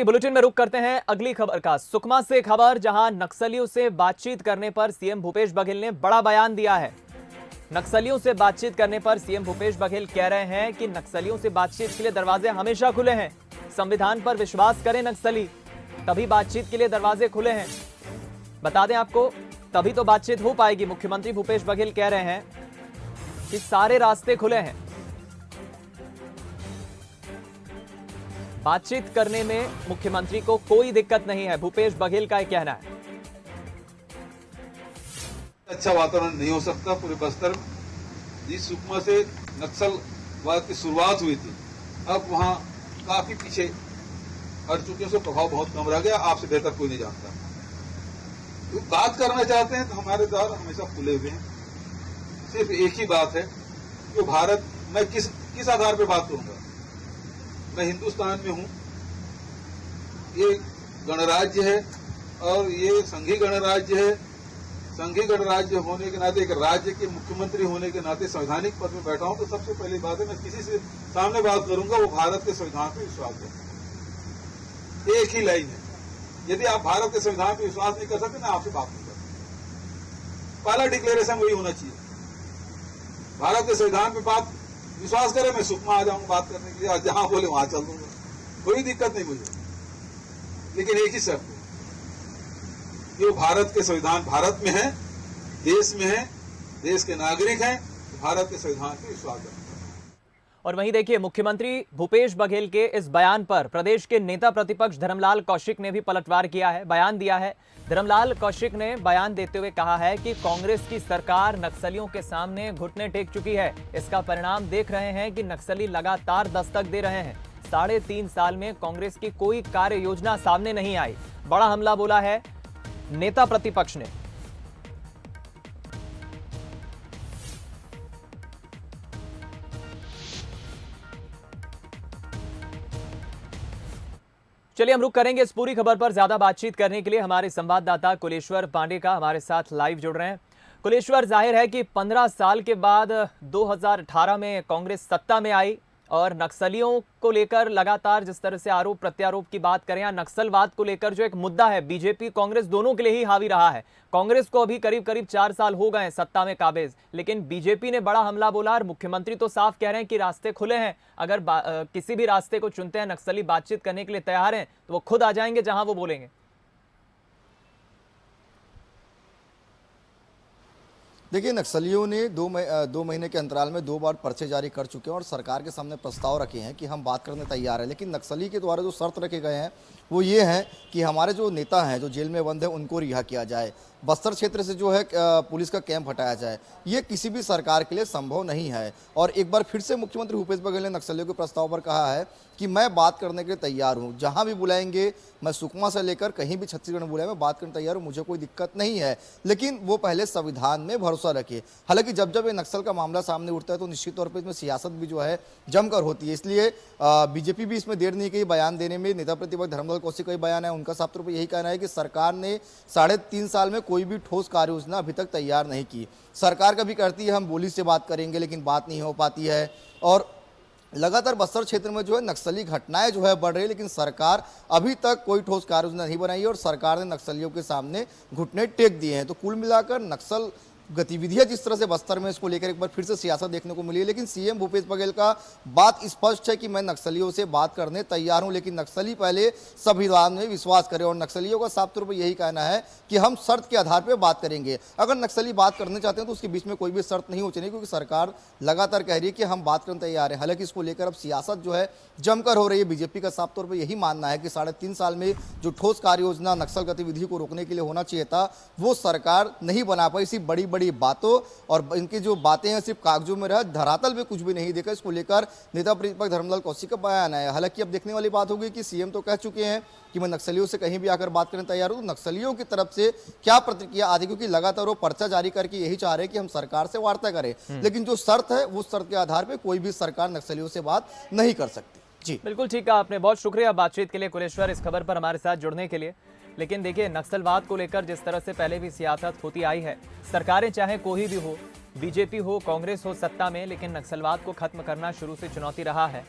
Bulletin में रुक करते हैं अगली खबर का। सुकमा से खबर, जहां नक्सलियों से बातचीत करने पर सीएम भूपेश बघेल ने बड़ा बयान दिया है। नक्सलियों से बातचीत करने पर सीएम भूपेश बघेल कह रहे हैं कि नक्सलियों से बातचीत के लिए दरवाजे हमेशा खुले हैं। संविधान पर विश्वास करें नक्सली, तभी बातचीत के लिए दरवाजे खुले हैं। बता दें आपको, तभी तो बातचीत हो पाएगी। मुख्यमंत्री भूपेश बघेल कह रहे हैं कि सारे रास्ते खुले हैं, बातचीत करने में मुख्यमंत्री को कोई दिक्कत नहीं है। भूपेश बघेल का यह कहना है। अच्छा वातावरण नहीं हो सकता पूरे बस्तर में। जिस सुकमा से नक्सलवाद की शुरुआत हुई थी, अब वहां काफी पीछे हट चुके हैं, प्रभाव बहुत कम रह गया। आपसे बेहतर कोई नहीं जानता। तो बात करना चाहते हैं तो हमारे द्वार हमेशा खुले हुए हैं। सिर्फ एक ही बात है कि भारत, मैं किस आधार पर बात करूंगा। मैं हिंदुस्तान में हूं, ये गणराज्य है और ये संघीय गणराज्य है। संघीय गणराज्य होने के नाते, एक राज्य के मुख्यमंत्री होने के नाते संवैधानिक पद में बैठा हूं, तो सबसे पहली बात है मैं किसी से सामने बात करूंगा वो भारत के संविधान पर विश्वास करें। एक ही लाइन है, यदि आप भारत के संविधान पर विश्वास नहीं कर सकते, मैं आपसे बात नहीं कर। पहला डिक्लेरेशन वही होना चाहिए, भारत के संविधान पर बात विश्वास करें। मैं सुकमा आ जाऊंगा बात करने के लिए, जहां बोले वहां चल दूंगा, कोई दिक्कत नहीं मुझे। लेकिन एक ही शर्त है कि भारत के संविधान भारत में है, देश में है, देश के नागरिक हैं, तो भारत के संविधान पर विश्वास करें। और वहीं देखिए, मुख्यमंत्री भूपेश बघेल के इस बयान पर प्रदेश के नेता प्रतिपक्ष धर्मलाल कौशिक ने भी पलटवार किया है, बयान दिया है। धर्मलाल कौशिक ने बयान देते हुए कहा है कि कांग्रेस की सरकार नक्सलियों के सामने घुटने टेक चुकी है। इसका परिणाम देख रहे हैं कि नक्सली लगातार दस्तक दे रहे हैं। 3.5 साल में कांग्रेस की कोई कार्य योजना सामने नहीं आई। बड़ा हमला बोला है नेता प्रतिपक्ष ने। चलिए हम रुक करेंगे इस पूरी खबर पर। ज्यादा बातचीत करने के लिए हमारे संवाददाता कुलेश्वर पांडे का हमारे साथ लाइव जुड़ रहे हैं। कुलेश्वर, जाहिर है कि 15 साल के बाद 2018 में कांग्रेस सत्ता में आई और नक्सलियों को लेकर लगातार जिस तरह से आरोप प्रत्यारोप की बात करें, या नक्सलवाद को लेकर जो एक मुद्दा है, बीजेपी कांग्रेस दोनों के लिए ही हावी रहा है। कांग्रेस को अभी करीब 4 साल हो गए हैं सत्ता में काबिज, लेकिन बीजेपी ने बड़ा हमला बोला और मुख्यमंत्री तो साफ कह रहे हैं कि रास्ते खुले हैं। अगर किसी भी रास्ते को चुनते हैं, नक्सली बातचीत करने के लिए तैयार हैं, तो वो खुद आ जाएंगे जहां वो बोलेंगे। देखिए, नक्सलियों ने दो महीने के अंतराल में 2 बार पर्चे जारी कर चुके हैं और सरकार के सामने प्रस्ताव रखे हैं कि हम बात करने तैयार हैं। लेकिन नक्सली के द्वारा जो शर्त रखे गए हैं वो ये है कि हमारे जो नेता हैं जो जेल में बंद हैं उनको रिहा किया जाए, बस्तर क्षेत्र से जो है पुलिस का कैंप हटाया जाए। ये किसी भी सरकार के लिए संभव नहीं है। और एक बार फिर से मुख्यमंत्री भूपेश बघेल ने नक्सलियों के प्रस्ताव पर कहा है कि मैं बात करने के लिए तैयार हूँ, जहाँ भी बुलाएंगे, मैं सुकमा से लेकर कहीं भी छत्तीसगढ़ में बुलाए, मैं बात करने तैयार हूँ, मुझे कोई दिक्कत नहीं है। लेकिन वो पहले संविधान में भरोसा रखे। हालांकि जब जब ये नक्सल का मामला सामने उठता है तो निश्चित तौर पर इसमें सियासत भी जो है जमकर होती है। इसलिए बीजेपी भी इसमें देर नहीं की बयान देने में। नेता प्रतिपक्ष धर्मलाल कौशिक का बयान है, उनका साफ तौर पर यही कहना है कि सरकार ने 3.5 साल में कोई भी ठोस कार्य योजना अभी तक तैयार नहीं की। सरकार कभी कहती है हम बोली से बात करेंगे, लेकिन बात नहीं हो पाती है। और लगातार बस्तर क्षेत्र में जो है नक्सली घटनाएं जो है बढ़ रही है, लेकिन सरकार अभी तक कोई ठोस कार्य योजना नहीं बनाई है और सरकार ने नक्सलियों के सामने घुटने टेक दिए हैं। तो कुल मिलाकर नक्सल गतिविधियां जिस तरह से बस्तर में, इसको लेकर एक बार फिर से सियासत देखने को मिली है। लेकिन सीएम भूपेश बघेल का बात स्पष्ट है कि मैं नक्सलियों से बात करने तैयार हूं, लेकिन नक्सली पहले संविधान में विश्वास करें। और नक्सलियों का साफ तौर पर यही कहना है कि हम शर्त के आधार पर बात करेंगे। अगर नक्सली बात करने चाहते हैं तो उसके बीच में कोई भी शर्त नहीं होनी चाहिए, क्योंकि सरकार लगातार कह रही है कि हम बात करने तैयार हैं। हालांकि इसको लेकर अब सियासत जो है जमकर हो रही है। बीजेपी का साफ तौर पर यही मानना है कि 3.5 साल में जो ठोस कार्य योजना नक्सल गतिविधि को रोकने के लिए होना चाहिए था, वो सरकार नहीं बना पाई। इसी बड़ी बड़ी बातों और इनकी जो बातें हैं सिर्फ कागजों में रहा, धरातल पे कुछ भी नहीं देखा। इसको लेकर नेता प्रतिपक्ष धर्मलाल कौशिक का बयान है। हालांकि अब देखने वाली बात होगी कि सीएम तो कह चुके हैं कि मैं नक्सलियों से कहीं भी आकर बात करने तैयार हूं, तो नक्सलियों की तरफ से क्या प्रतिक्रिया आती, क्योंकि लगातार वो पर्चा जारी करके यही चाह रहे हैं कि हम सरकार से वार्ता करें। लेकिन जो शर्त है उस शर्त के आधार पर कोई भी सरकार नक्सलियों से बात नहीं कर सकती। जी बिल्कुल ठीक कहा आपने, बहुत शुक्रिया बातचीत के लिए कुलेश्वर, इस खबर पर हमारे साथ जुड़ने के लिए। लेकिन देखिए, नक्सलवाद को लेकर जिस तरह से पहले भी सियासत होती आई है, सरकारें चाहे कोई भी हो, बीजेपी हो, कांग्रेस हो सत्ता में, लेकिन नक्सलवाद को खत्म करना शुरू से चुनौती रहा है।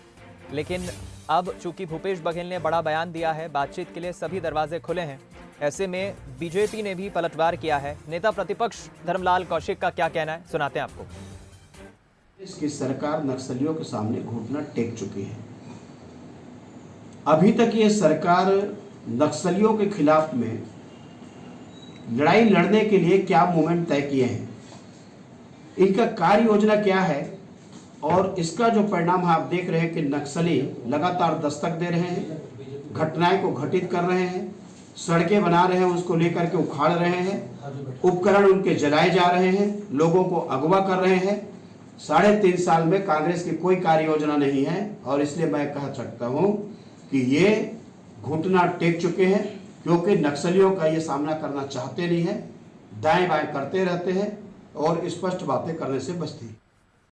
लेकिन अब चूंकि भूपेश बघेल ने बड़ा बयान दिया है, बातचीत के लिए सभी दरवाजे खुले हैं। ऐसे में बीजेपी ने भी पलटवार किया है। नेता प्रतिपक्ष धर्मलाल कौशिक का क्या कहना है, सुनाते हैं आपको। इसकी सरकार नक्सलियों के सामने घुटना टेक चुकी है। अभी तक ये सरकार नक्सलियों के खिलाफ में लड़ाई लड़ने के लिए क्या मूवमेंट तय किए हैं, इनका कार्य योजना क्या है, और इसका जो परिणाम है आप देख रहे हैं कि नक्सली लगातार दस्तक दे रहे हैं, घटनाएं को घटित कर रहे हैं, सड़कें बना रहे हैं, उसको लेकर के उखाड़ रहे हैं, उपकरण उनके जलाए जा रहे हैं, लोगों को अगवा कर रहे हैं। 3.5 साल में कांग्रेस की कोई कार्य योजना नहीं है, और इसलिए मैं कह सकता हूं कि ये घुटना टेक चुके हैं, क्योंकि नक्सलियों का ये सामना करना चाहते नहीं है, दाएं बाएं करते रहते हैं और स्पष्ट बातें करने से बचते हैं।